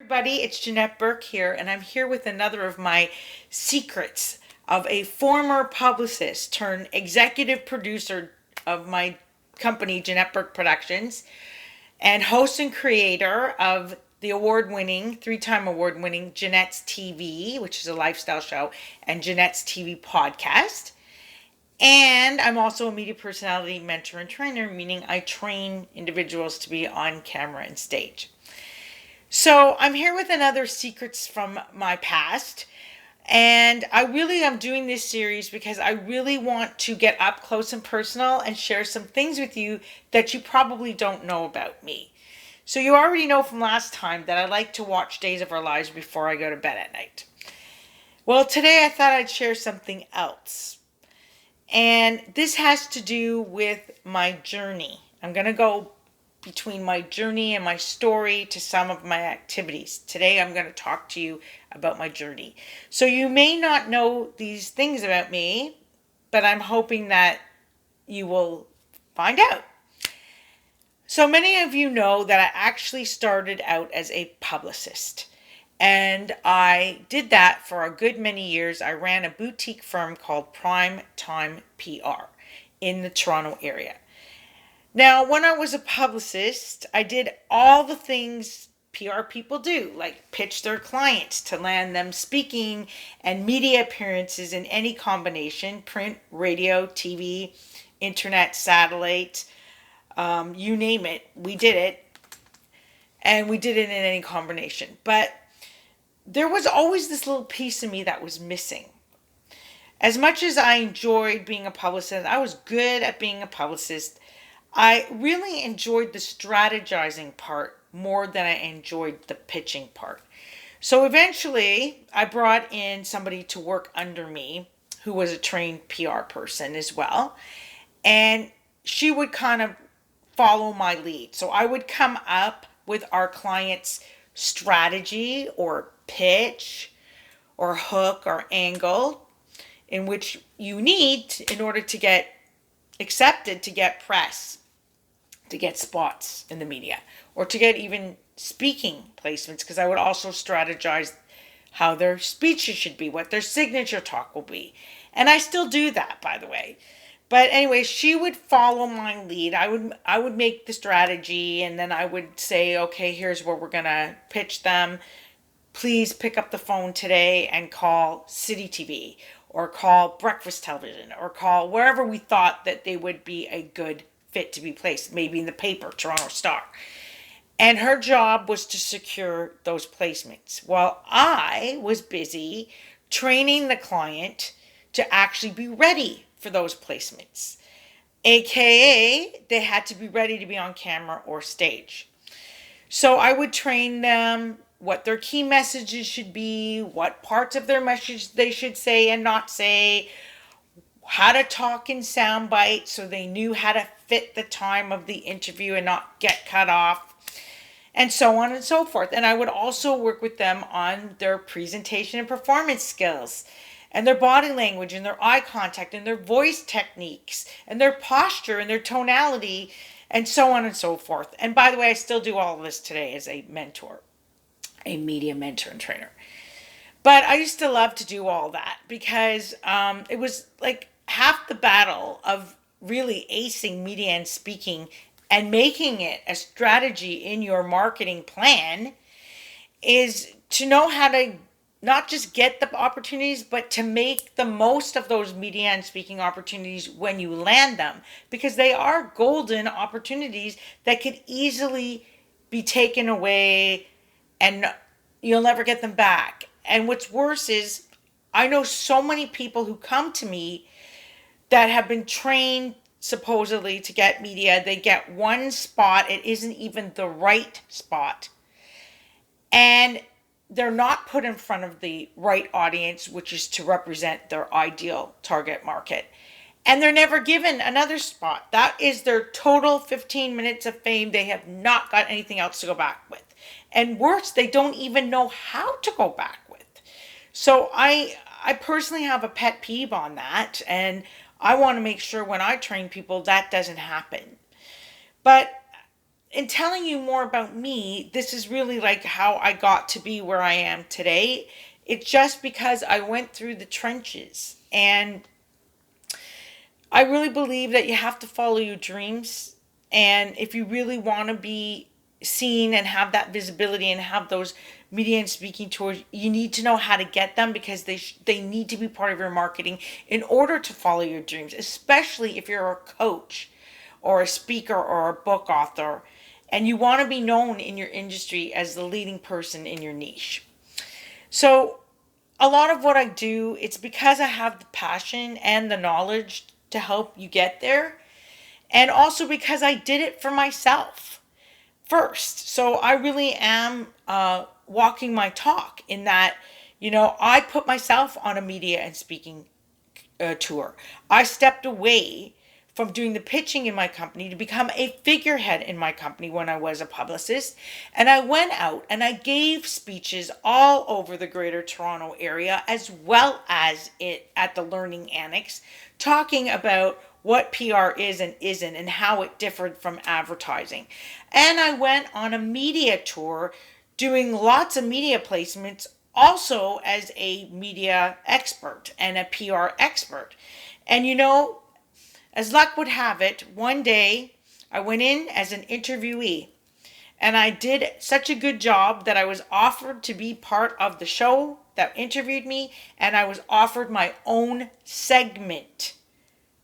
Everybody, it's Janette Burke here, and I'm here with another of my secrets of a former publicist turned executive producer of my company, Janette Burke Productions, and host and creator of the three-time award-winning Janette's TV, which is a lifestyle show, and Janette's TV podcast. And I'm also a media personality, mentor, and trainer, meaning I train individuals to be on camera and stage. So I'm here with another secrets from my past. And I really am doing this series because I really want to get up close and personal and share some things with you that you probably don't know about me. So you already know from last time that I like to watch Days of Our Lives before I go to bed at night. Well, today I thought I'd share something else. And this has to do with my journey. I'm going to go between my journey and my story to some of my activities. Today I'm going to talk to you about my journey. So you may not know these things about me, but I'm hoping that you will find out. So many of you know that I actually started out as a publicist. And I did that for a good many years. I ran a boutique firm called Prime Time PR in the Toronto area. Now, when I was a publicist, I did all the things PR people do, like pitch their clients to land them speaking and media appearances in any combination, print, radio, TV, internet, satellite, you name it, we did it. And we did it in any combination. But there was always this little piece of me that was missing. As much as I enjoyed being a publicist, I was good at being a publicist, I really enjoyed the strategizing part more than I enjoyed the pitching part. So eventually, I brought in somebody to work under me who was a trained PR person as well. And she would kind of follow my lead. So I would come up with our client's strategy or pitch or hook or angle in which you need in order to get accepted, to get press, to get spots in the media, or to get even speaking placements, because I would also strategize how their speeches should be, what their signature talk will be. And I still do that, by the way. But anyway, she would follow my lead. I would make the strategy, and then I would say, okay, here's where we're going to pitch them. Please pick up the phone today and call City TV, or call Breakfast Television, or call wherever we thought that they would be a good fit to be placed, maybe in the paper, Toronto Star. And her job was to secure those placements, while I was busy training the client to actually be ready for those placements. AKA, they had to be ready to be on camera or stage. So I would train them what their key messages should be, what parts of their message they should say and not say, how to talk in sound bites so they knew how to fit the time of the interview and not get cut off, and so on and so forth. And I would also work with them on their presentation and performance skills, and their body language, and their eye contact, and their voice techniques, and their posture, and their tonality, and so on and so forth. And by the way, I still do all of this today as a mentor, a media mentor and trainer. But I used to love to do all that because it was like half the battle of really acing media and speaking and making it a strategy in your marketing plan is to know how to not just get the opportunities, but to make the most of those media and speaking opportunities when you land them, because they are golden opportunities that could easily be taken away and you'll never get them back. And what's worse is I know so many people who come to me that have been trained supposedly to get media. They get one spot. It isn't even the right spot. And they're not put in front of the right audience, which is to represent their ideal target market. And they're never given another spot. That is their total 15 minutes of fame. They have not got anything else to go back with. And worse, they don't even know how to go back with. So I personally have a pet peeve on that. And I want to make sure when I train people that doesn't happen. But in telling you more about me, this is really like how I got to be where I am today. It's just because I went through the trenches, and I really believe that you have to follow your dreams. And if you really want to be seen and have that visibility and have those media and speaking tours, you need to know how to get them, because they need to be part of your marketing in order to follow your dreams, especially if you're a coach or a speaker or a book author and you want to be known in your industry as the leading person in your niche. So a lot of what I do, it's because I have the passion and the knowledge to help you get there. And also because I did it for myself first. So I really am walking my talk in that, I put myself on a media and speaking tour. I stepped away from doing the pitching in my company to become a figurehead in my company when I was a publicist. And I went out and I gave speeches all over the Greater Toronto area, as well as at the Learning Annex, talking about what PR is and isn't and how it differed from advertising. And I went on a media tour doing lots of media placements, also as a media expert and a PR expert. And as luck would have it, one day I went in as an interviewee, and I did such a good job that I was offered to be part of the show that interviewed me, and I was offered my own segment,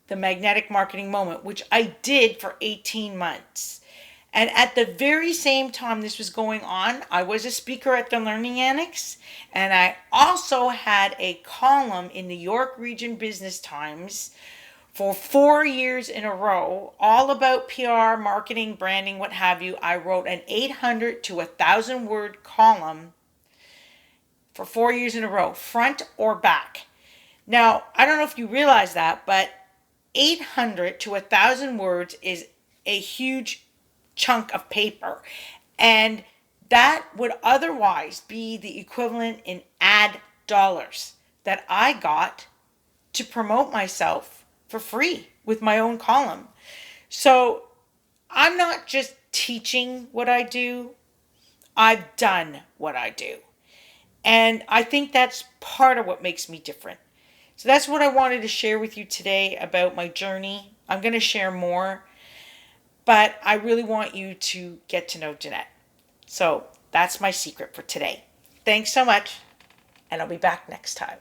the Magnetic Marketing Moment, which I did for 18 months. And at the very same time this was going on, I was a speaker at the Learning Annex, and I also had a column in the York Region Business Times for 4 years in a row, all about PR, marketing, branding, what have you. I wrote an 800 to 1,000 word column for 4 years in a row, front or back. Now, I don't know if you realize that, but 800 to 1,000 words is a huge chunk of paper. And that would otherwise be the equivalent in ad dollars that I got to promote myself for free with my own column. So I'm not just teaching what I do, I've done what I do. And I think that's part of what makes me different. So that's what I wanted to share with you today about my journey. I'm going to share more, but I really want you to get to know Janette. So that's my secret for today. Thanks so much, and I'll be back next time.